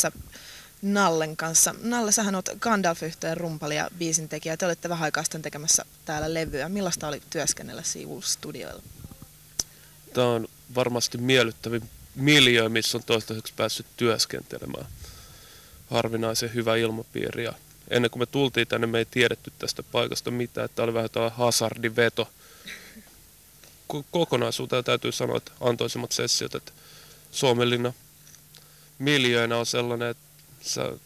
yhdessä Nallen kanssa. Nalle, sähän oot Gandalf-yhtyeen rumpali ja biisintekijä. Te olitte vähän aikaa sitten tekemässä täällä levyä. Millaista oli työskennellä Sivu-studioilla? Tämä on varmasti miellyttävin miljöö, missä on toistaiseksi päässyt työskentelemään. Harvinaisen hyvä ilmapiiri. Ja ennen kuin me tultiin tänne, me ei tiedetty tästä paikasta mitään. Tämä oli vähän tällainen hazardiveto. Kokonaisuuteen täytyy sanoa, että antoisimmat sessiot, että Suomenlinna miljöönä on sellainen, että se on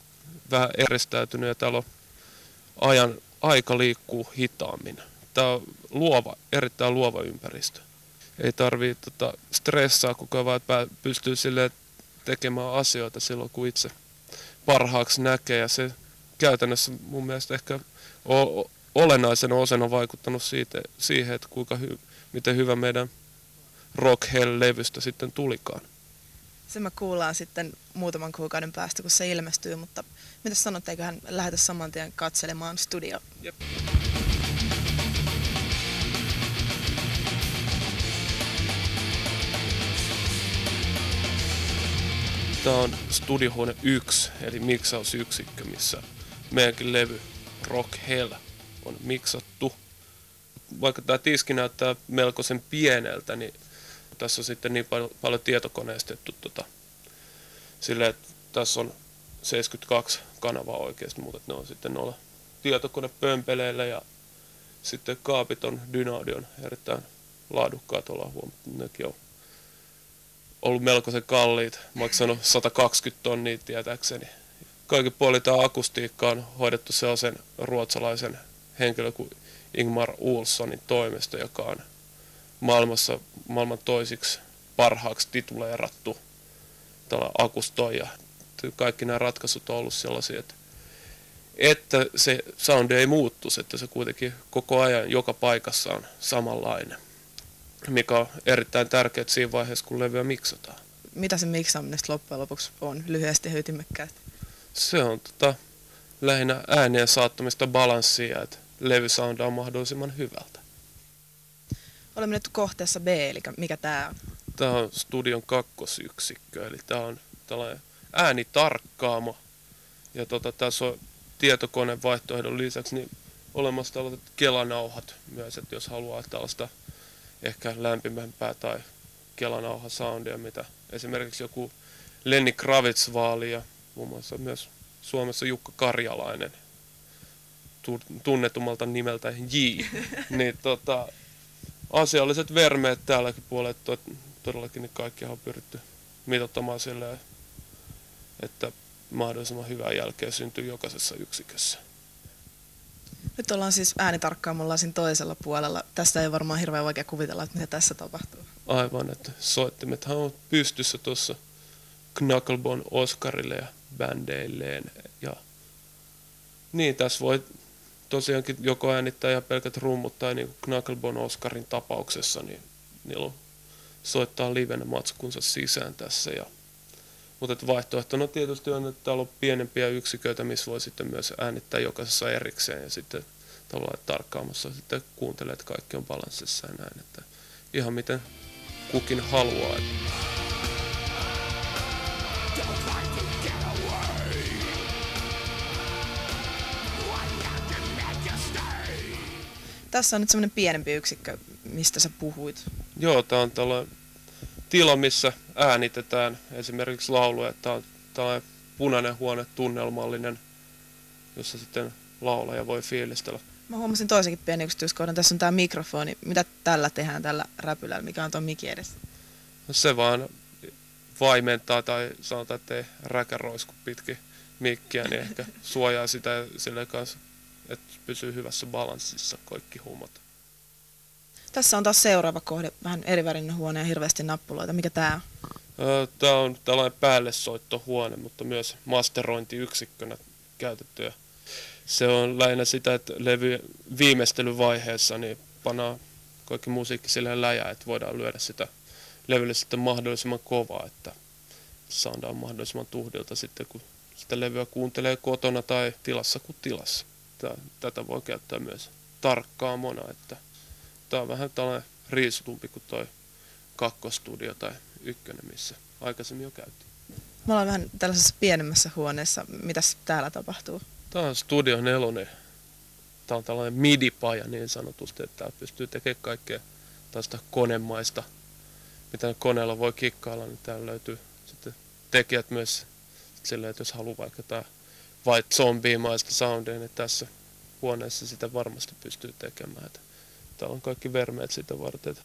vähän eristäytynyt ja täällä on aika liikkuu hitaammin. Tämä on erittäin luova ympäristö. Ei tarvitse stressaa kukaan, vaan pystyy silleen tekemään asioita silloin, kun itse parhaaksi näkee. Ja se käytännössä mun mielestä ehkä olennaisena osana on vaikuttanut siihen, että miten hyvä meidän Rock Hell-levystä sitten tulikaan. Se me kuullaan sitten muutaman kuukauden päästä, kun se ilmestyy, mutta mitä sanot, eiköhän lähetä saman tien katselemaan studio? Jep. Tämä on studiohuone 1, eli miksausyksikkö, missä meidänkin levy Rock Hell on miksattu. Vaikka tämä tiski näyttää melkoisen pieneltä, niin tässä on sitten niin paljon tietokoneistettu silleen, että tässä on 72 kanavaa oikeasti, mutta ne on sitten noilla tietokonepömpeleillä ja sitten kaapit on Dynaudion erittäin laadukkaat, ollaan huomattu, nekin on ollut melkoisen kalliit, maksanut 120 tonnia tietääkseni. Kaikin puolin tämä akustiikka on hoidettu sellaisen ruotsalaisen henkilön kuin Ingmar Olssonin toimesta, joka on maailman toisiksi parhaaksi tituleerattu tällä akustoija. Kaikki nämä ratkaisut on ollut sellaisia, että se soundi ei muuttuisi, että se kuitenkin koko ajan joka paikassa on samanlainen, mikä on erittäin tärkeää siinä vaiheessa, kun levyä miksataan. Mitä se miksaaminen loppujen lopuksi on lyhyesti ja ytimekkäästi? Se on lähinnä ääneen saattamista balanssia, että levy soundaa mahdollisimman hyvältä. Olemme nyt kohteessa B, eli mikä tämä on? Tämä on studion kakkosyksikkö, eli tämä on tällainen äänitarkkaamo. Ja tässä on tietokoneen vaihtoehdon lisäksi niin olemassa tällaiset kelanauhat myös, että jos haluaa tällaista ehkä lämpimämpää tai kelanauhasoundia, mitä esimerkiksi joku Lenny Kravitz vaalii ja muun muassa myös Suomessa Jukka Karjalainen tunnetumalta nimeltä J. Niin asialliset vermeet täälläkin puolella, todellakin niin kaikkia on pyritty mitoittamaan silleen, että mahdollisimman hyvää jälkeä syntyy jokaisessa yksikössä. Nyt ollaan siis äänitarkkaamolla siinä toisella puolella. Tästä ei varmaan hirveän vaikea kuvitella, että mitä tässä tapahtuu. Aivan, että soittimethan on pystyssä tuossa Knucklebone Oscarille ja bändeilleen. Ja niin, tässä voi tosiaankin joko äänittää ja pelkät rummut tai niin Knucklebone Oscarin tapauksessa, niin niillä soittaa livenä matskunsa sisään tässä. Mutta vaihtoehtona tietysti on, että täällä on pienempiä yksiköitä, missä voi sitten myös äänittää jokaisessa erikseen ja sitten tavallaan tarkkaamassa sitten kuuntelee, että kaikki on balanssissa ja näin. Että ihan miten kukin haluaa. Tässä on nyt semmoinen pienempi yksikkö, mistä sä puhuit. Joo, tää on tällainen tila, missä äänitetään esimerkiksi lauluja. Tää on tällainen punainen huone, tunnelmallinen, jossa sitten laulaja voi fiilistellä. Mä huomasin toisenkin pienen yksityiskohdan. Tässä on tää mikrofoni. Mitä tällä tehdään, tällä räpylällä, mikä on tuon mikin edessä? Se vaan vaimentaa tai sanotaan, että ei räkäroisku pitkin mikkiä, niin ehkä suojaa sitä silleen kanssa, että pysyy hyvässä balanssissa kaikki hummat. Tässä on taas seuraava kohde, vähän erivärinen huone ja hirveästi nappuloita. Mikä tää on? Tämä on tällainen päällesoittohuone, mutta myös masterointiyksikkönä käytetty. Se on lähinnä sitä, että levy viimeistelyvaiheessa niin pannaan kaikki musiikki silleen läjää, että voidaan lyödä sitä levylle sitten mahdollisimman kovaa, että soundaa mahdollisimman tuhdilta sitten, kun sitä levyä kuuntelee kotona tai tilassa kuin tilassa. Tätä voi käyttää myös tarkkaamona, että tämä on vähän tällainen riisutumpi kuin toi kakkostudio tai ykkönen, missä aikaisemmin jo käytiin. Me ollaan vähän tällaisessa pienemmässä huoneessa. Mitäs täällä tapahtuu? Tämä on Studio 4. Tämä on tällainen midi-paja niin sanotusti, että täällä pystyy tekemään kaikkea tästä konemaista, mitä koneella voi kikkailla, niin täällä löytyy sitten tekijät myös silleen, että jos haluaa vaikka jotain White Zombie-maista soundia, niin tässä huoneessa sitä varmasti pystyy tekemään. Täällä on kaikki vermeet sitä varten.